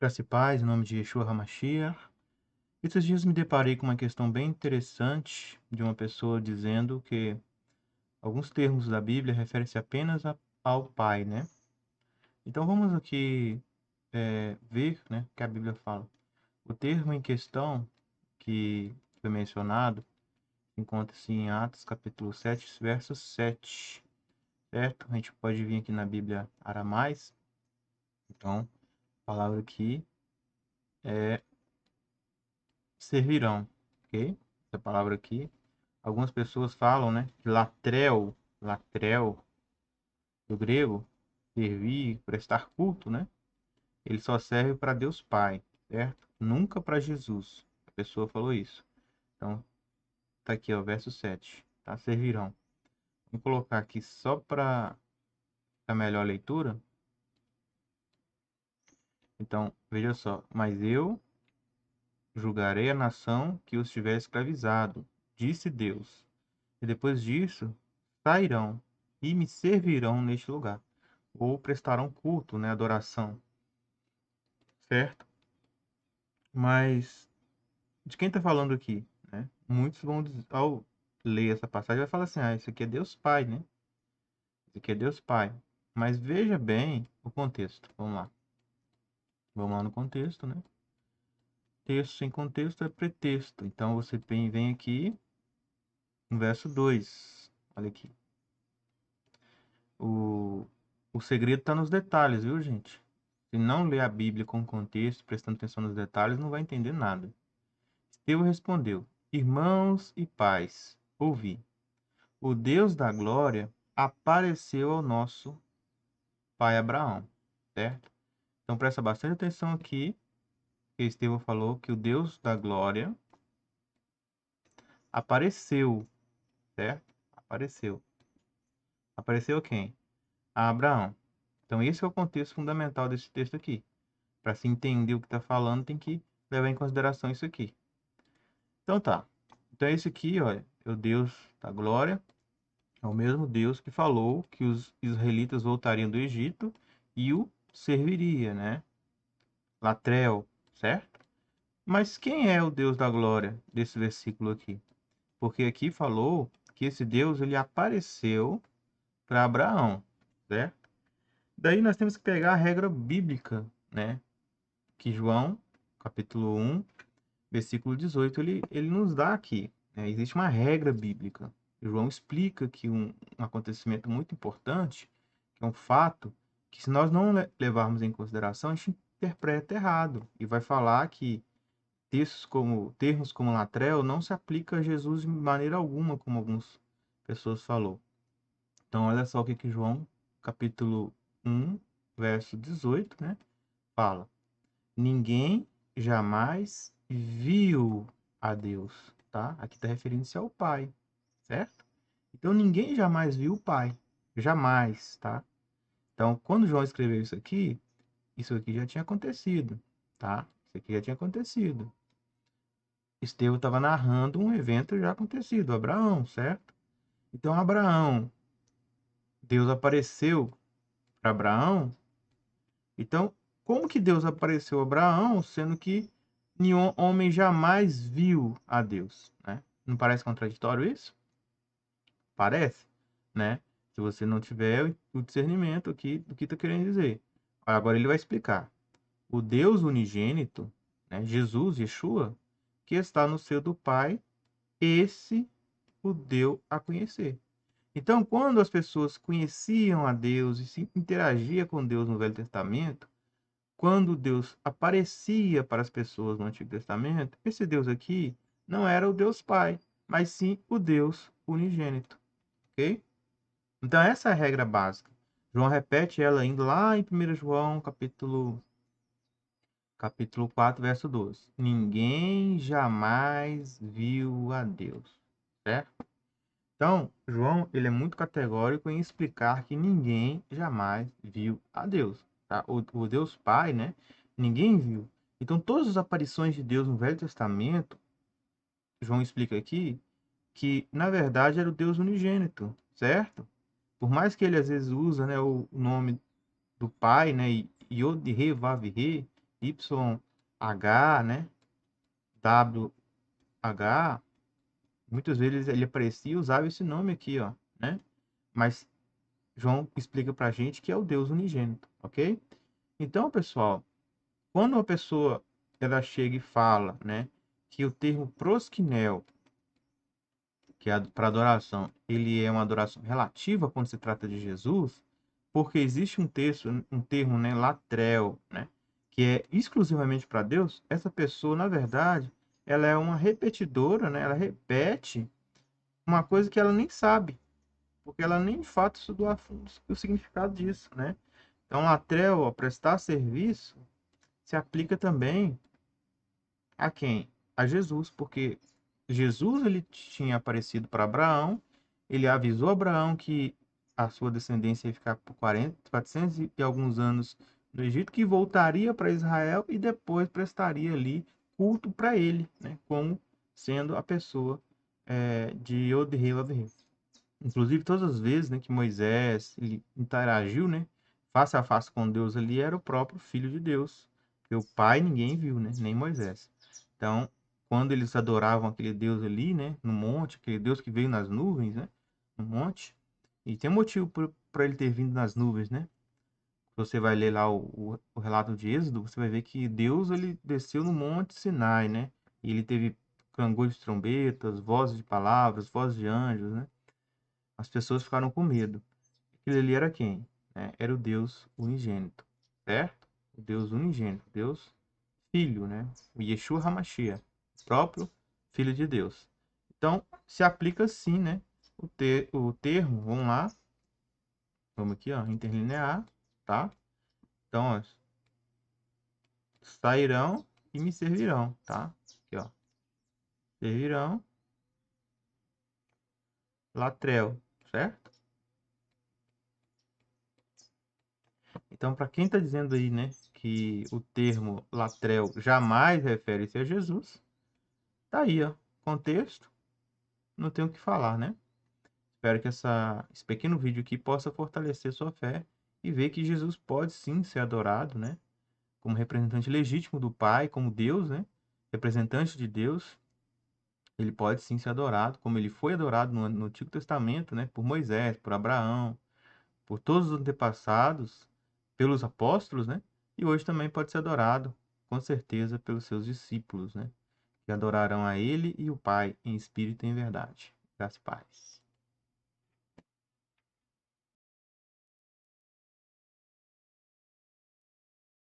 Graça e paz, em nome de Yeshua HaMashiach. Esses dias me deparei com uma questão bem interessante de uma pessoa dizendo que alguns termos da Bíblia referem-se apenas ao Pai, né? Então vamos aqui ver, né, o que a Bíblia fala. O termo em questão que foi mencionado encontra-se em Atos capítulo 7, verso 7, certo? A gente pode vir aqui na Bíblia Aramais. Então, a palavra aqui é servirão, ok? Essa palavra aqui. Algumas pessoas falam, né, que latrel, do grego, servir, prestar culto, né? Ele só serve para Deus Pai, certo? Nunca para Jesus. A pessoa falou isso. Então, tá aqui, ó, verso 7, tá? Servirão. Vou colocar aqui só para a melhor leitura. Então, veja só. Mas eu julgarei a nação que os tiver escravizado, disse Deus. E depois disso, sairão e me servirão neste lugar. Ou prestarão culto, né, adoração, certo? Mas de quem está falando aqui, né? Muitos vão, ao ler essa passagem, vai falar assim, ah, isso aqui é Deus Pai, né? Isso aqui é Deus Pai. Mas veja bem o contexto. Vamos lá. Vamos lá no contexto, né? Texto sem contexto é pretexto. Então você vem aqui no verso 2. Olha aqui. O, o segredo está nos detalhes, viu, gente? Se não ler a Bíblia com contexto, prestando atenção nos detalhes, não vai entender nada. Estevão respondeu: Irmãos e pais, ouvi. O Deus da glória apareceu ao nosso pai Abraão, certo? Então presta bastante atenção aqui, que Estevão falou que o Deus da glória apareceu, certo? Apareceu. Apareceu quem? A Abraão. Então esse é o contexto fundamental desse texto aqui. Para se entender o que está falando, tem que levar em consideração isso aqui. Então tá. Então esse aqui, olha, é o Deus da glória. É o mesmo Deus que falou que os israelitas voltariam do Egito e o serviria, né? Latrel, certo? Mas quem é o Deus da glória desse versículo aqui? Porque aqui falou que esse Deus ele apareceu para Abraão, certo? Daí nós temos que pegar a regra bíblica, né? Que João, capítulo 1, versículo 18, ele nos dá aqui, né? Existe uma regra bíblica. João explica que um acontecimento muito importante, que é um fato, que se nós não levarmos em consideração, a gente interpreta errado e vai falar que termos como latrel não se aplica a Jesus de maneira alguma, como algumas pessoas falou. Então, olha só o que João, capítulo 1, verso 18, né, fala. Ninguém jamais viu a Deus, tá? Aqui está referindo-se ao Pai, certo? Então, ninguém jamais viu o Pai. Jamais, tá? Então, quando João escreveu isso aqui já tinha acontecido, tá? Isso aqui já tinha acontecido. Estevão estava narrando um evento já acontecido, Abraão, certo? Então, Abraão, Deus apareceu para Abraão. Então, como que Deus apareceu a Abraão, sendo que nenhum homem jamais viu a Deus, né? Não parece contraditório isso? Parece, né? Se você não tiver o discernimento aqui do que está querendo dizer. Agora ele vai explicar. O Deus unigênito, né, Jesus, Yeshua, que está no seio do Pai, esse o deu a conhecer. Então, quando as pessoas conheciam a Deus e se interagia com Deus no Velho Testamento, quando Deus aparecia para as pessoas no Antigo Testamento, esse Deus aqui não era o Deus Pai, mas sim o Deus unigênito, ok? Então, essa é a regra básica. João repete ela indo lá em 1 João, capítulo 4, verso 12. Ninguém jamais viu a Deus, certo? Então, João, ele é muito categórico em explicar que ninguém jamais viu a Deus, tá? O Deus Pai, né? Ninguém viu. Então, todas as aparições de Deus no Velho Testamento, João explica aqui que, na verdade, era o Deus unigênito, certo? Por mais que ele às vezes usa, né, o nome do Pai, né, Yod-He, Vav-He, YH, né? WH, muitas vezes ele aparecia e usava esse nome aqui, ó, né? Mas João explica pra gente que é o Deus unigênito, ok? Então, pessoal, quando uma pessoa ela chega e fala, né, que o termo proskinel, que é para adoração, ele é uma adoração relativa quando se trata de Jesus, porque existe um termo, né, latrel, né, que é exclusivamente para Deus. Essa pessoa, na verdade, ela é uma repetidora, né? Ela repete uma coisa que ela nem sabe, porque ela nem de fato estudou a fundo o significado disso, né? Então, latrel, ó, prestar serviço, se aplica também a quem? A Jesus, porque Jesus ele tinha aparecido para Abraão, ele avisou Abraão que a sua descendência ia ficar por 40, 400 e alguns anos no Egito, que voltaria para Israel e depois prestaria ali culto para ele, né, como sendo a pessoa de Yod-Heh, Vav-Heh. Inclusive, todas as vezes, né, que Moisés ele interagiu, né, face a face com Deus ali, era o próprio Filho de Deus. Porque o Pai ninguém viu, né, nem Moisés. Então, quando eles adoravam aquele Deus ali, né, no monte, aquele Deus que veio nas nuvens, né, no monte, e tem um motivo para ele ter vindo nas nuvens, né? Você vai ler lá o relato de Êxodo, você vai ver que Deus ele desceu no monte Sinai, né? E ele teve clangor de trombetas, vozes de palavras, vozes de anjos, né? As pessoas ficaram com medo. Aquele ali era quem? Né? Era o Deus unigênito, certo? O Deus unigênito, Deus Filho, né? O Yeshua HaMashiach, o próprio Filho de Deus. Então, se aplica sim, né? O termo, vamos lá, vamos aqui, ó, interlinear, tá? Então, ó, sairão e me servirão, tá? Aqui, ó, servirão, latrel, certo? Então, para quem está dizendo aí, né, que o termo latrel jamais refere-se a Jesus, tá aí, ó, contexto, não tenho o que falar, né? Espero que esse pequeno vídeo aqui possa fortalecer sua fé e ver que Jesus pode sim ser adorado, né? Como representante legítimo do Pai, como Deus, né? Representante de Deus, ele pode sim ser adorado, como ele foi adorado no Antigo Testamento, né? Por Moisés, por Abraão, por todos os antepassados, pelos apóstolos, né? E hoje também pode ser adorado, com certeza, pelos seus discípulos, né? Que adorarão a ele e o Pai em espírito e em verdade. Graças e paz.